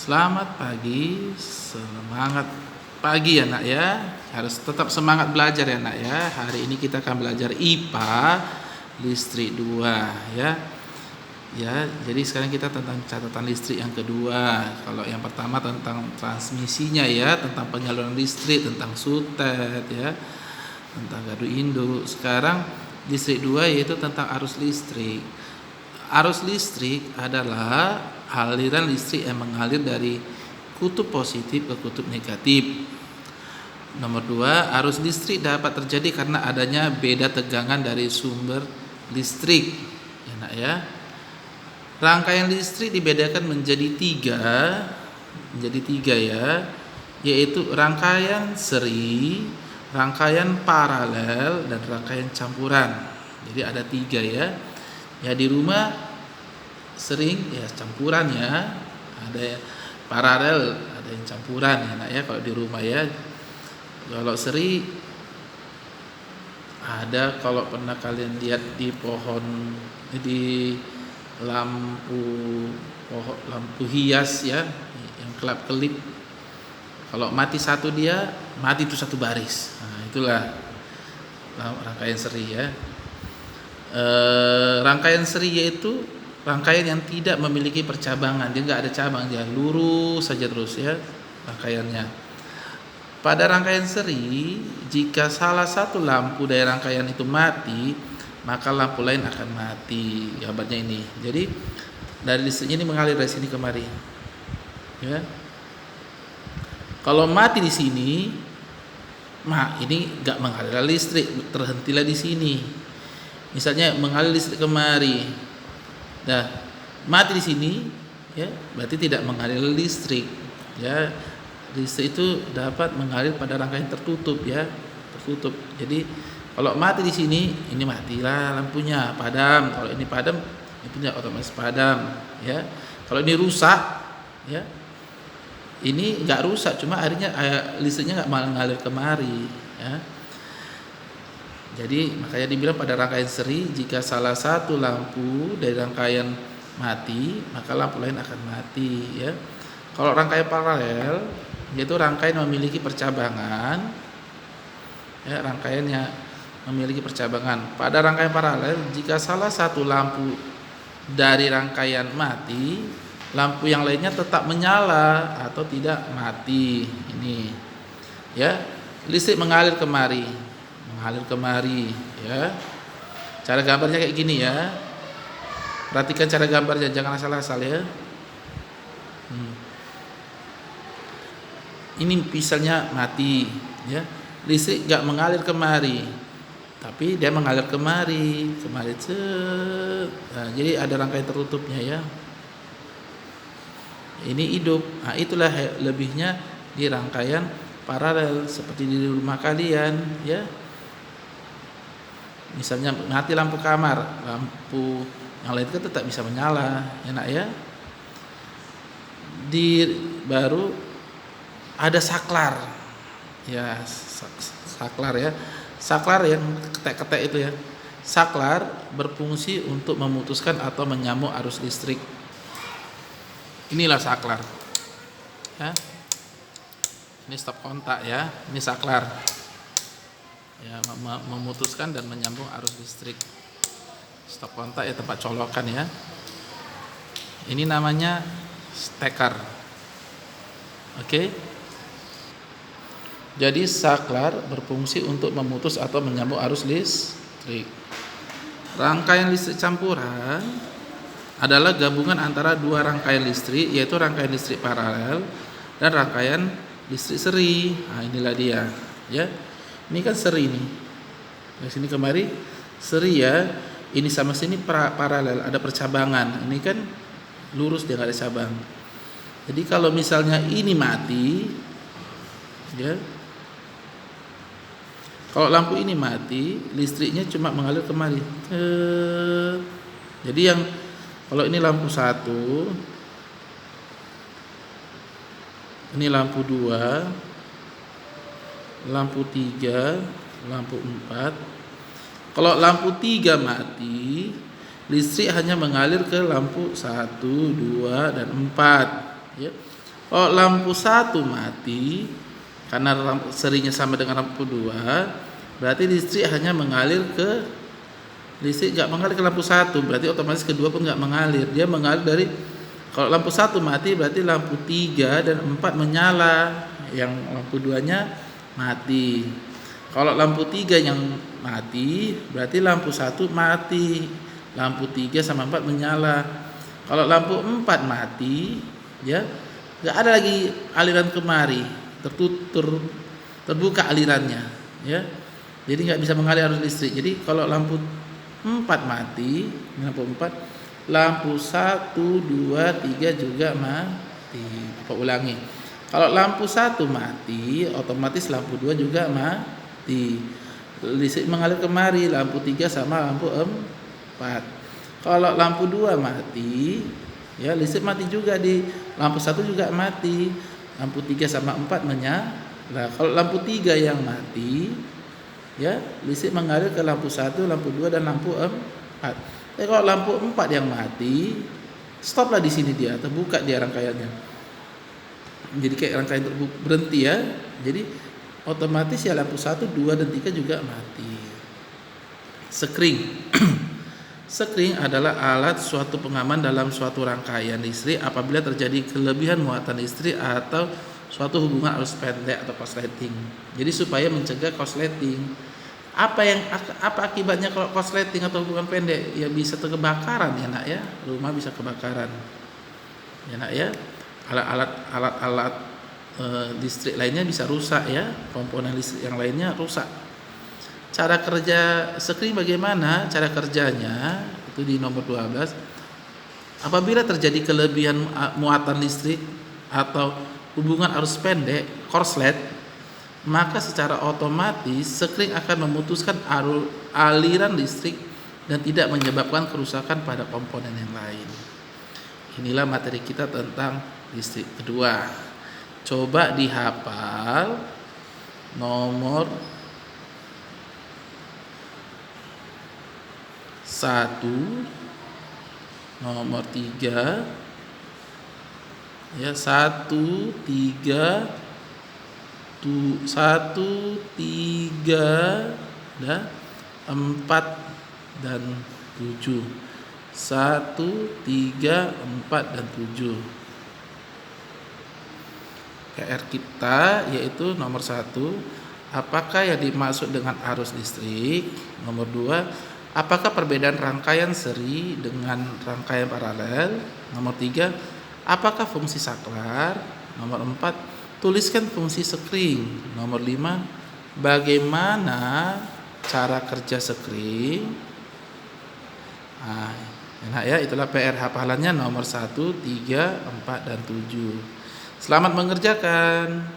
Selamat pagi, semangat pagi ya nak ya. Harus tetap semangat belajar ya nak ya. Hari ini kita akan belajar IPA listrik 2 ya. Ya, jadi sekarang kita tentang catatan listrik yang kedua. Kalau yang pertama tentang transmisinya ya, tentang penyaluran listrik, tentang sutet ya, tentang gardu induk. Sekarang listrik 2 yaitu tentang arus listrik. Arus listrik adalah aliran listrik yang mengalir dari kutub positif ke kutub negatif. Nomor 2, arus listrik dapat terjadi karena adanya beda tegangan dari sumber listrik. Ya, nak ya. Rangkaian listrik dibedakan menjadi tiga ya, yaitu rangkaian seri, rangkaian paralel, dan rangkaian campuran. Jadi ada 3 ya. Ya di rumah sering ya campuran ya, ada paralel, ada yang campuran ya nak ya kalau di rumah ya. Kalau seri ada, kalau pernah kalian lihat di pohon, di lampu hias ya, yang kelap-kelip, kalau mati satu dia mati itu satu baris. Nah, itulah rangkaian seri ya. Rangkaian seri yaitu rangkaian yang tidak memiliki percabangan, dia nggak ada cabang, dia lurus saja terus ya rangkaiannya. Pada rangkaian seri, jika salah satu lampu dari rangkaian itu mati, maka lampu lain akan mati. Gambarnya ini. Jadi dari listriknya ini mengalir dari sini kemari. Ya. Kalau mati di sini, ini nggak mengalir listrik, terhentilah di sini. Misalnya mengalir listrik kemari, nah mati di sini, ya berarti tidak mengalir listrik. Ya, listrik itu dapat mengalir pada rangkaian tertutup ya, tertutup. Jadi kalau mati di sini, ini matilah lampunya, padam. Kalau ini padam, itu otomatis padam. Ya, kalau ini rusak, ya ini nggak rusak, cuma listriknya nggak mengalir kemari. Ya. Jadi makanya dibilang pada rangkaian seri, jika salah satu lampu dari rangkaian mati, maka lampu lain akan mati. Ya. Kalau rangkaian paralel, yaitu rangkaian memiliki percabangan. Ya, rangkaiannya memiliki percabangan. Pada rangkaian paralel, jika salah satu lampu dari rangkaian mati, lampu yang lainnya tetap menyala atau tidak mati. Ini ya, listrik mengalir kemari ya. Cara gambarnya kayak gini ya. Perhatikan cara gambarnya, jangan asal-asal ya. Ini misalnya mati ya. Listrik enggak mengalir kemari, tapi dia mengalir kemari. Nah, jadi ada rangkaian tertutupnya ya. Ini hidup. Nah, itulah lebihnya di rangkaian paralel seperti di rumah kalian ya. Misalnya mati lampu kamar, lampu yang lain kan tetap bisa menyala, enak ya. Baru ada saklar. Ya, saklar ya. Saklar yang ketek-ketek itu ya. Saklar berfungsi untuk memutuskan atau menyambung arus listrik. Inilah saklar. Ya. Ini stop kontak ya. Ini saklar. Ya, memutuskan dan menyambung arus listrik. Stop kontak ya, tempat colokan ya. Ini namanya steker. Oke. Jadi saklar berfungsi untuk memutus atau menyambung arus listrik. Rangkaian listrik campuran adalah gabungan antara dua rangkaian listrik, yaitu rangkaian listrik paralel dan rangkaian listrik seri. Nah, inilah dia, ya. Ini kan seri nih. Dari sini kemari seri ya. Ini sama sini paralel, ada percabangan. Ini kan lurus, dia nggak ada cabang. Jadi kalau misalnya ini mati, ya. Kalau lampu ini mati, listriknya cuma mengalir kemari. Jadi yang kalau ini lampu 1, ini lampu 2, lampu 3, lampu 4. Kalau lampu 3 mati, listrik hanya mengalir ke lampu 1, 2, dan 4. Ya. Kalau lampu 1 mati karena serinya sama dengan lampu 2, berarti listrik hanya mengalir ke nggak mengalir ke lampu 1, berarti otomatis kedua pun nggak mengalir. Dia mengalir dari, kalau lampu 1 mati berarti lampu 3 dan 4 menyala, yang lampu 2-nya mati. Kalau lampu 3 yang mati berarti lampu 1 mati, lampu 3 sama 4 menyala. Kalau lampu 4 mati, ya nggak ada lagi aliran kemari, terbuka alirannya, ya. Jadi nggak bisa mengalir arus listrik. Jadi kalau lampu 4 mati, lampu 1, 2, 3 juga mati. Apa ulangi? Kalau lampu 1 mati, otomatis lampu 2 juga mati. Listrik mengalir kemari, lampu 3 sama lampu 4. Kalau lampu 2 mati, ya listrik mati juga, di lampu 1 juga mati, lampu 3 sama 4 menyala. Nah, kalau lampu 3 yang mati, ya listrik mengalir ke lampu 1, lampu 2 dan lampu 4. Kalau lampu 4 yang mati, stoplah di sini, dia terbuka dia rangkaiannya. Jadi kayak rangkaian berhenti, ya. Jadi otomatis ya lampu 1, 2 dan 3 juga mati. Sekring. Sekring adalah alat suatu pengaman dalam suatu rangkaian listrik apabila terjadi kelebihan muatan listrik atau suatu hubungan arus pendek atau korsleting. Jadi supaya mencegah korsleting. Apa akibatnya kalau korsleting atau hubungan pendek? Ya bisa kebakaran, ya nak, ya. Rumah bisa kebakaran, ya nak, ya. Alat listrik lainnya bisa rusak, ya. Komponen listrik yang lainnya rusak. Cara kerja sekring bagaimana? Cara kerjanya itu di nomor 12. Apabila terjadi kelebihan muatan listrik atau hubungan arus pendek, korslet, maka secara otomatis sekring akan memutuskan aliran listrik dan tidak menyebabkan kerusakan pada komponen yang lain. Inilah materi kita tentang listrik kedua. Coba dihafal nomor 1, nomor 3, ya 1, 3, 4 dan 7. 1, 3, 4 dan 7. PR kita yaitu nomor 1, apakah yang dimaksud dengan arus listrik? Nomor 2, apakah perbedaan rangkaian seri dengan rangkaian paralel? Nomor 3, apakah fungsi saklar? Nomor 4, tuliskan fungsi sekring. Nomor 5, bagaimana cara kerja sekring? Nah, ya, itulah PR hafalannya nomor 1, 3, 4 dan 7. Selamat mengerjakan.